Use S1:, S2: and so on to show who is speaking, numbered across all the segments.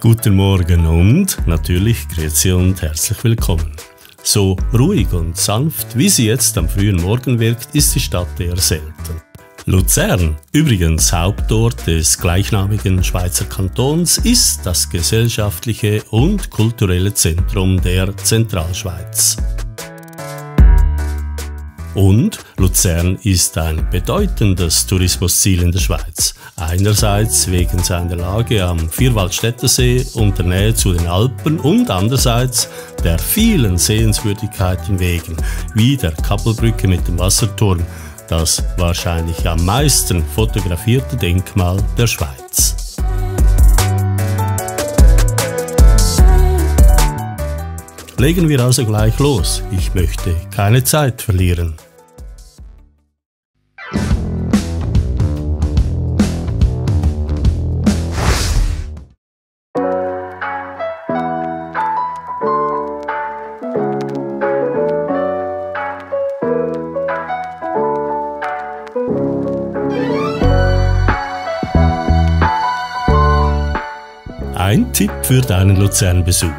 S1: Guten Morgen und natürlich grüezi und herzlich willkommen. So ruhig und sanft, wie sie jetzt am frühen Morgen wirkt, ist die Stadt eher selten. Luzern, übrigens Hauptort des gleichnamigen Schweizer Kantons, ist das gesellschaftliche und kulturelle Zentrum der Zentralschweiz. Und Luzern ist ein bedeutendes Tourismusziel in der Schweiz. Einerseits wegen seiner Lage am Vierwaldstättersee und der Nähe zu den Alpen und andererseits der vielen Sehenswürdigkeiten wegen, wie der Kappelbrücke mit dem Wasserturm, das wahrscheinlich am meisten fotografierte Denkmal der Schweiz. Legen wir also gleich los. Ich möchte keine Zeit verlieren. Ein Tipp für deinen Luzern-Besuch.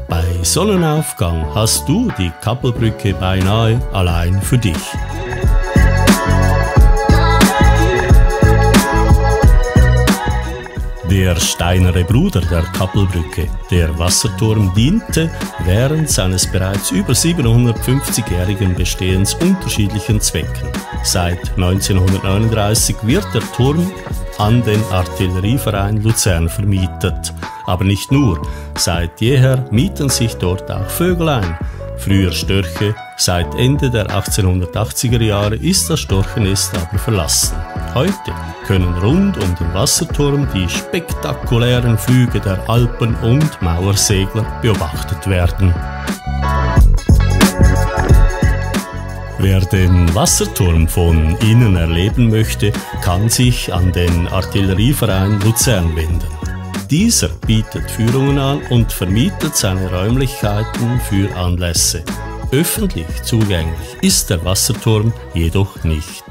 S1: Bei Sonnenaufgang hast du die Kappelbrücke beinahe allein für dich. Der steinerne Bruder der Kappelbrücke, der Wasserturm, diente während seines bereits über 750-jährigen Bestehens unterschiedlichen Zwecken. Seit 1939 wird der Turm an den Artillerieverein Luzern vermietet. Aber nicht nur, seit jeher mieten sich dort auch Vögel ein. Früher Störche, seit Ende der 1880er Jahre ist das Storchennest aber verlassen. Heute können rund um den Wasserturm die spektakulären Flüge der Alpen- und Mauersegler beobachtet werden. Wer den Wasserturm von innen erleben möchte, kann sich an den Artillerieverein Luzern wenden. Dieser bietet Führungen an und vermietet seine Räumlichkeiten für Anlässe. Öffentlich zugänglich ist der Wasserturm jedoch nicht.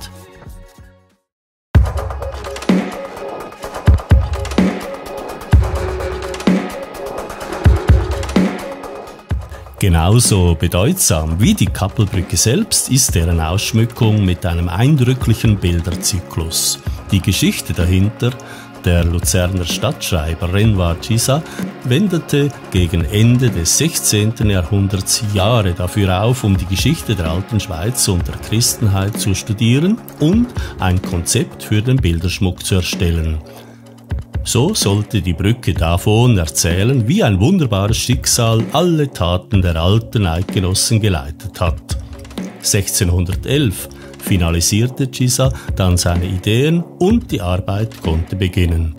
S1: Genauso bedeutsam wie die Kappelbrücke selbst ist deren Ausschmückung mit einem eindrücklichen Bilderzyklus. Die Geschichte dahinter: der Luzerner Stadtschreiber Renoir Gisa wendete gegen Ende des 16. Jahrhunderts Jahre dafür auf, um die Geschichte der alten Schweiz und der Christenheit zu studieren und ein Konzept für den Bilderschmuck zu erstellen. So sollte die Brücke davon erzählen, wie ein wunderbares Schicksal alle Taten der alten Eidgenossen geleitet hat. 1611 finalisierte Gisa dann seine Ideen und die Arbeit konnte beginnen.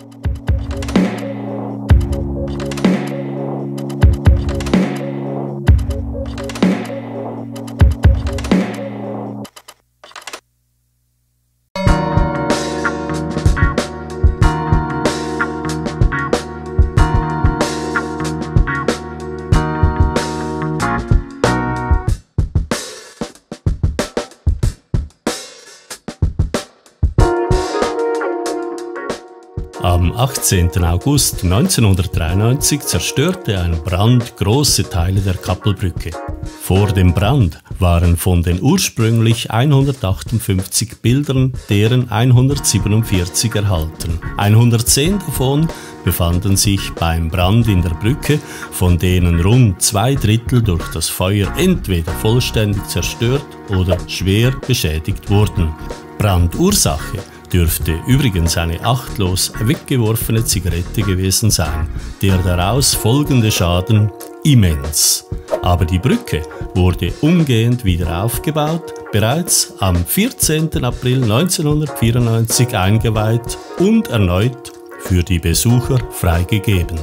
S1: Am 18. August 1993 zerstörte ein Brand große Teile der Kappelbrücke. Vor dem Brand waren von den ursprünglich 158 Bildern deren 147 erhalten. 110 davon befanden sich beim Brand in der Brücke, von denen rund 2/3 durch das Feuer entweder vollständig zerstört oder schwer beschädigt wurden. Brandursache dürfte übrigens eine achtlos weggeworfene Zigarette gewesen sein, der daraus folgende Schaden immens. Aber die Brücke wurde umgehend wieder aufgebaut, bereits am 14. April 1994 eingeweiht und erneut für die Besucher freigegeben.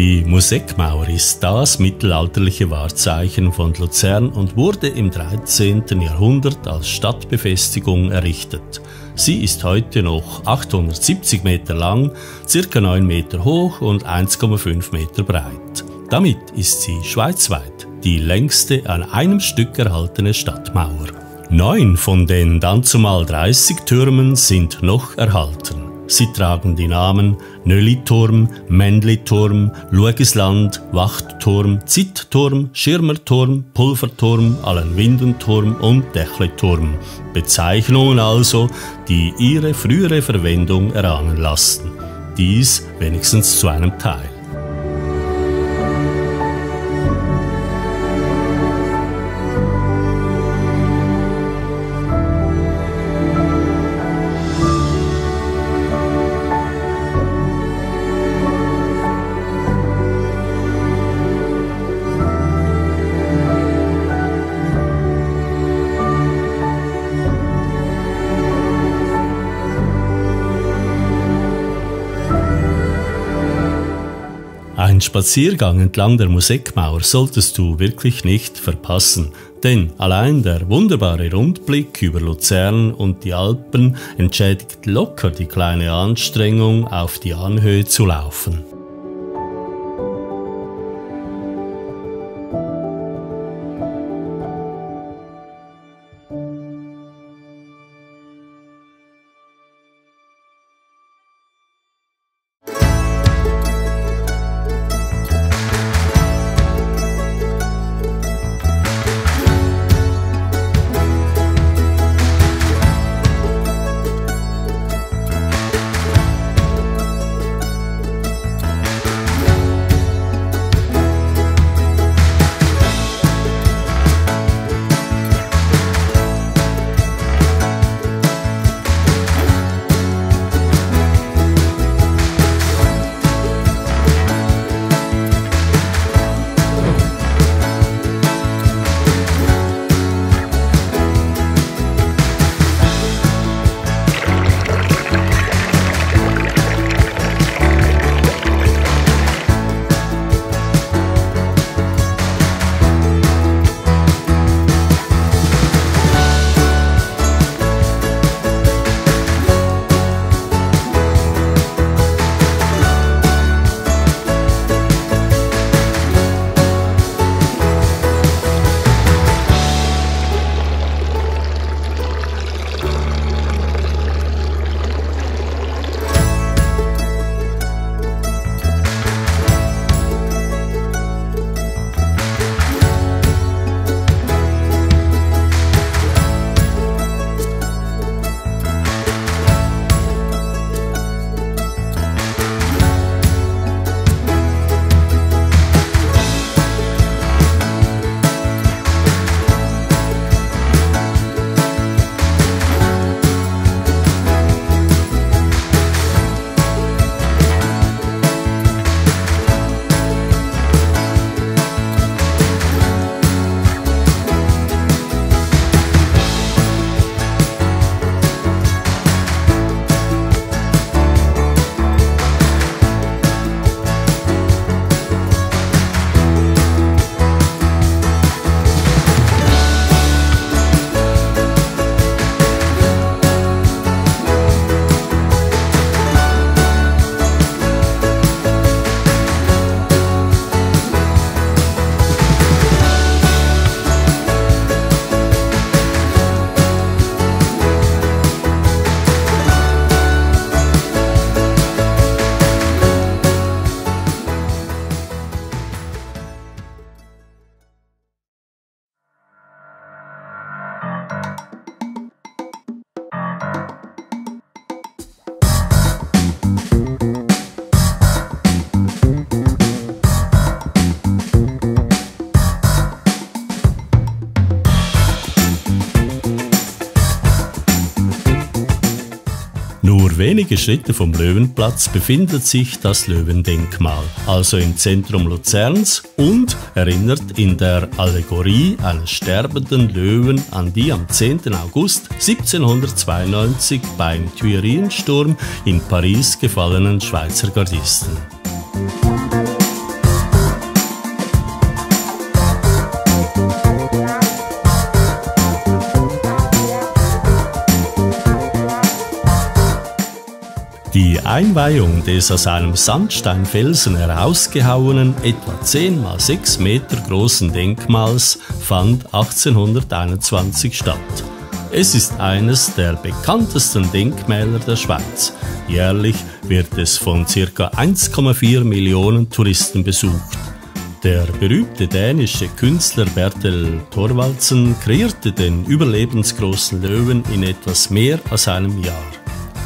S1: Die Museckmauer ist das mittelalterliche Wahrzeichen von Luzern und wurde im 13. Jahrhundert als Stadtbefestigung errichtet. Sie ist heute noch 870 Meter lang, ca. 9 Meter hoch und 1,5 Meter breit. Damit ist sie schweizweit die längste an einem Stück erhaltene Stadtmauer. 9 von den dann zumal 30 Türmen sind noch erhalten. Sie tragen die Namen Nölliturm, Männliturm, Luegisland, Wachtturm, Zittturm, Schirmerturm, Pulverturm, Allenwindenturm und Dächleturm. Bezeichnungen also, die ihre frühere Verwendung erahnen lassen. Dies wenigstens zu einem Teil. Ein Spaziergang entlang der Museckmauer solltest du wirklich nicht verpassen, denn allein der wunderbare Rundblick über Luzern und die Alpen entschädigt locker die kleine Anstrengung, auf die Anhöhe zu laufen. Nur wenige Schritte vom Löwenplatz befindet sich das Löwendenkmal, also im Zentrum Luzerns, und erinnert in der Allegorie eines sterbenden Löwen an die am 10. August 1792 beim Tuileriensturm in Paris gefallenen Schweizer Gardisten. Einweihung des aus einem Sandsteinfelsen herausgehauenen, etwa 10 mal 6 Meter großen Denkmals fand 1821 statt. Es ist eines der bekanntesten Denkmäler der Schweiz. Jährlich wird es von ca. 1,4 Millionen Touristen besucht. Der berühmte dänische Künstler Bertel Thorvaldsen kreierte den überlebensgroßen Löwen in etwas mehr als einem Jahr.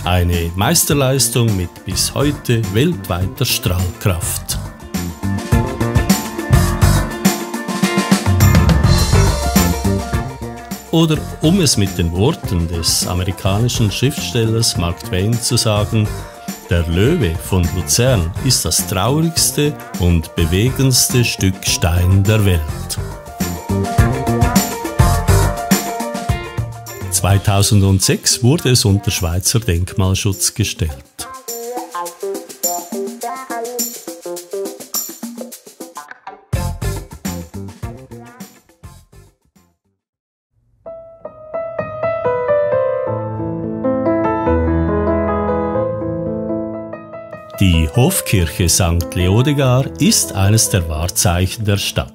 S1: Eine Meisterleistung mit bis heute weltweiter Strahlkraft. Oder um es mit den Worten des amerikanischen Schriftstellers Mark Twain zu sagen: Der Löwe von Luzern ist das traurigste und bewegendste Stück Stein der Welt. 2006 wurde es unter Schweizer Denkmalschutz gestellt. Die Hofkirche St. Leodegar ist eines der Wahrzeichen der Stadt.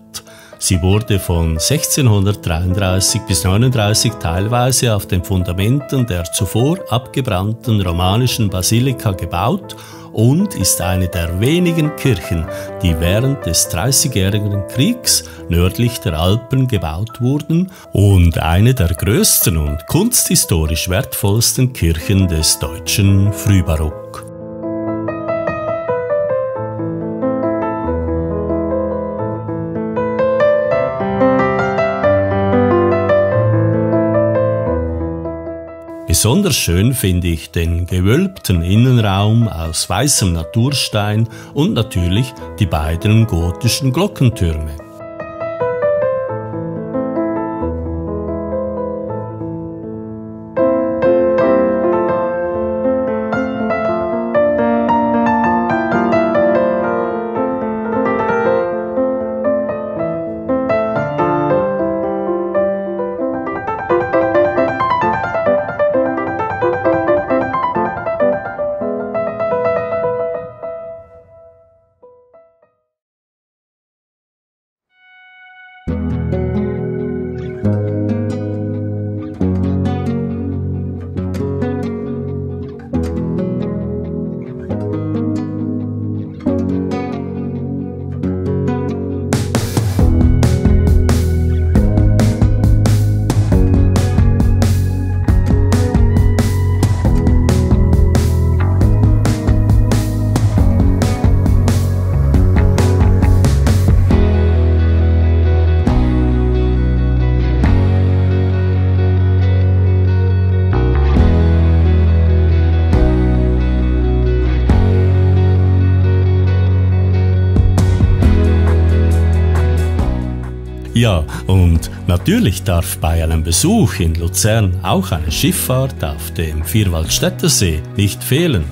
S1: Sie wurde von 1633 bis 1639 teilweise auf den Fundamenten der zuvor abgebrannten romanischen Basilika gebaut und ist eine der wenigen Kirchen, die während des Dreißigjährigen Kriegs nördlich der Alpen gebaut wurden und eine der größten und kunsthistorisch wertvollsten Kirchen des deutschen Frühbarock. Besonders schön finde ich den gewölbten Innenraum aus weißem Naturstein und natürlich die beiden gotischen Glockentürme. Ja, und natürlich darf bei einem Besuch in Luzern auch eine Schifffahrt auf dem Vierwaldstätter See nicht fehlen.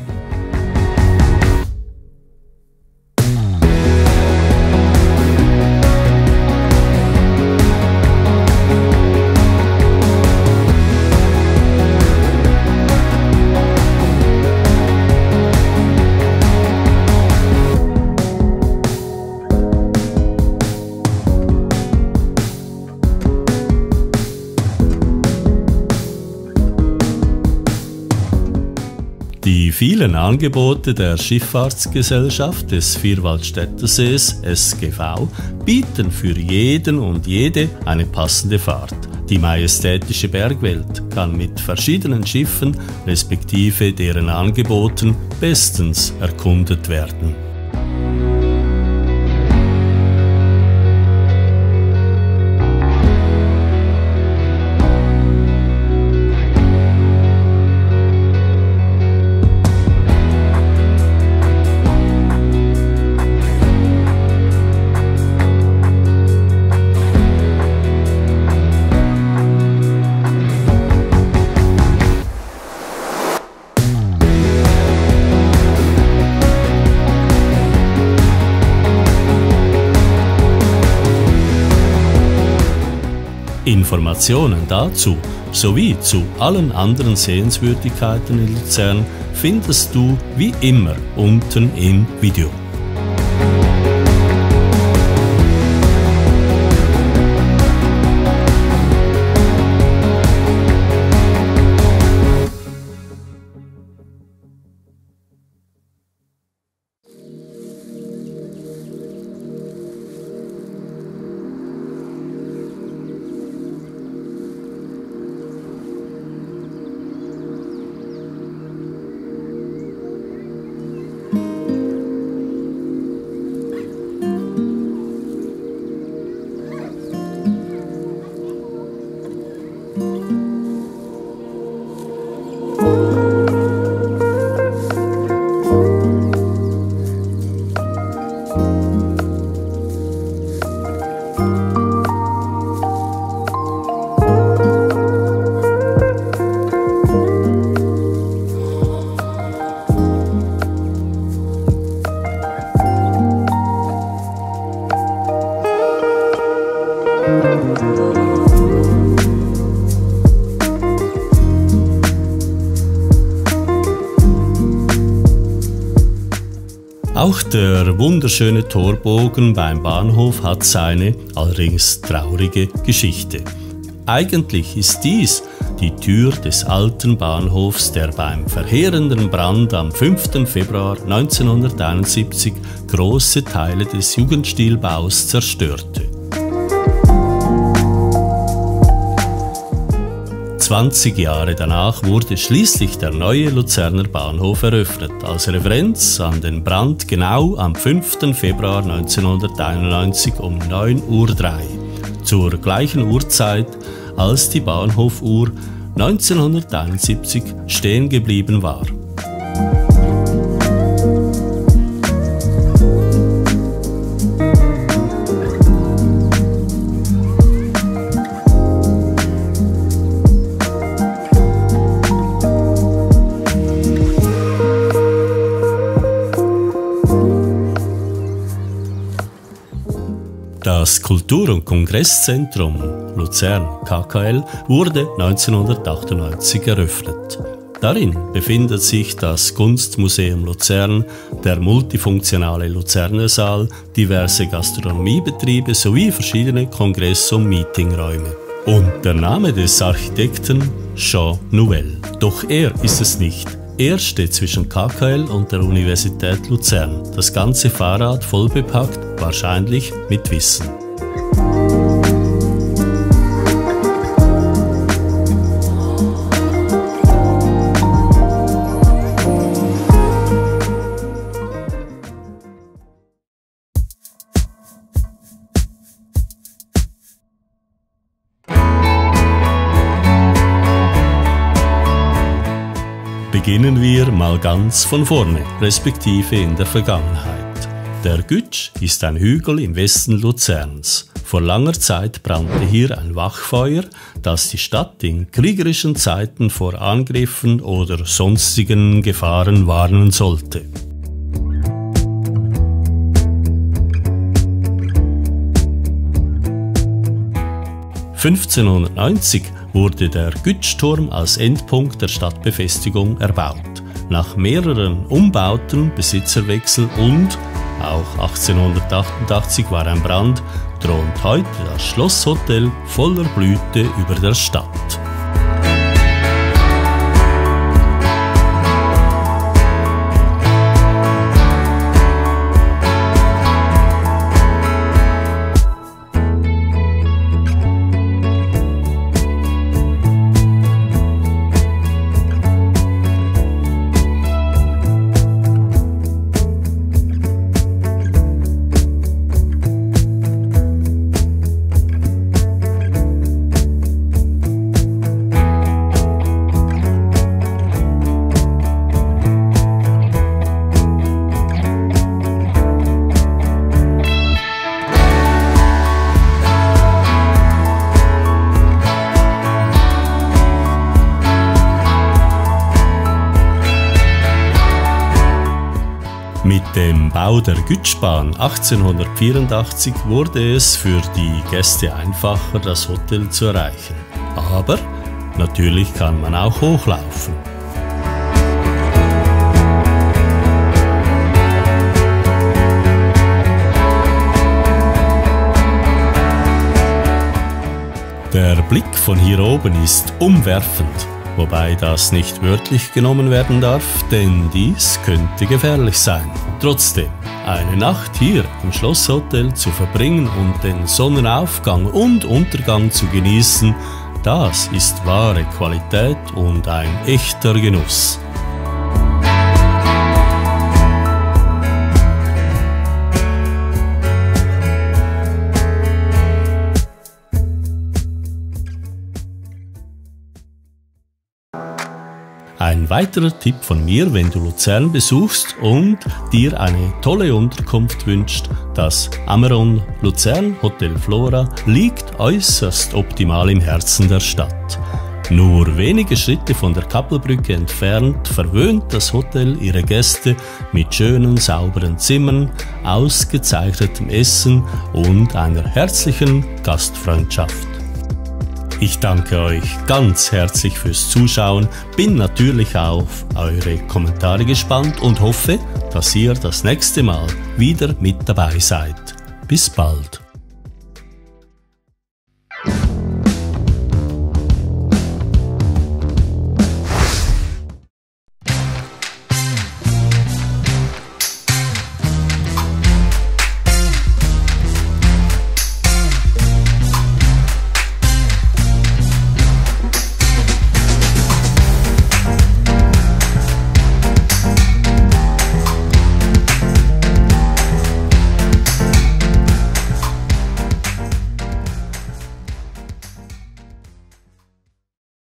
S1: Die vielen Angebote der Schifffahrtsgesellschaft des Vierwaldstätter Sees SGV bieten für jeden und jede eine passende Fahrt. Die majestätische Bergwelt kann mit verschiedenen Schiffen respektive deren Angeboten bestens erkundet werden. Informationen dazu sowie zu allen anderen Sehenswürdigkeiten in Luzern findest du wie immer unten im Video. Auch der wunderschöne Torbogen beim Bahnhof hat seine, allerdings traurige Geschichte. Eigentlich ist dies die Tür des alten Bahnhofs, der beim verheerenden Brand am 5. Februar 1971 große Teile des Jugendstilbaus zerstörte. 20 Jahre danach wurde schließlich der neue Luzerner Bahnhof eröffnet, als Referenz an den Brand genau am 5. Februar 1991 um 9:03 Uhr, zur gleichen Uhrzeit, als die Bahnhofuhr 1971 stehen geblieben war. Das Kultur- und Kongresszentrum Luzern (KKL) wurde 1998 eröffnet. Darin befindet sich das Kunstmuseum Luzern, der multifunktionale Luzerner Saal, diverse Gastronomiebetriebe sowie verschiedene Kongress- und Meetingräume. Und der Name des Architekten Jean Nouvel. Doch er ist es nicht. Er steht zwischen KKL und der Universität Luzern. Das ganze Fahrrad voll bepackt, wahrscheinlich mit Wissen. Beginnen wir mal ganz von vorne, respektive in der Vergangenheit. Der Gütsch ist ein Hügel im Westen Luzerns. Vor langer Zeit brannte hier ein Wachfeuer, das die Stadt in kriegerischen Zeiten vor Angriffen oder sonstigen Gefahren warnen sollte. (1590) wurde der Gütschturm als Endpunkt der Stadtbefestigung erbaut. Nach mehreren Umbauten, Besitzerwechsel und auch 1888 war ein Brand, thront heute das Schlosshotel voller Blüte über der Stadt. Bau der Gütschbahn 1884 wurde es für die Gäste einfacher, das Hotel zu erreichen. Aber natürlich kann man auch hochlaufen. Der Blick von hier oben ist umwerfend, wobei das nicht wörtlich genommen werden darf, denn dies könnte gefährlich sein. Trotzdem, eine Nacht hier im Schlosshotel zu verbringen und den Sonnenaufgang und Untergang zu genießen, das ist wahre Qualität und ein echter Genuss. Ein weiterer Tipp von mir, wenn du Luzern besuchst und dir eine tolle Unterkunft wünschst: das Ameron Luzern Hotel Flora liegt äußerst optimal im Herzen der Stadt. Nur wenige Schritte von der Kappelbrücke entfernt verwöhnt das Hotel ihre Gäste mit schönen, sauberen Zimmern, ausgezeichnetem Essen und einer herzlichen Gastfreundschaft. Ich danke euch ganz herzlich fürs Zuschauen, bin natürlich auf eure Kommentare gespannt und hoffe, dass ihr das nächste Mal wieder mit dabei seid. Bis bald!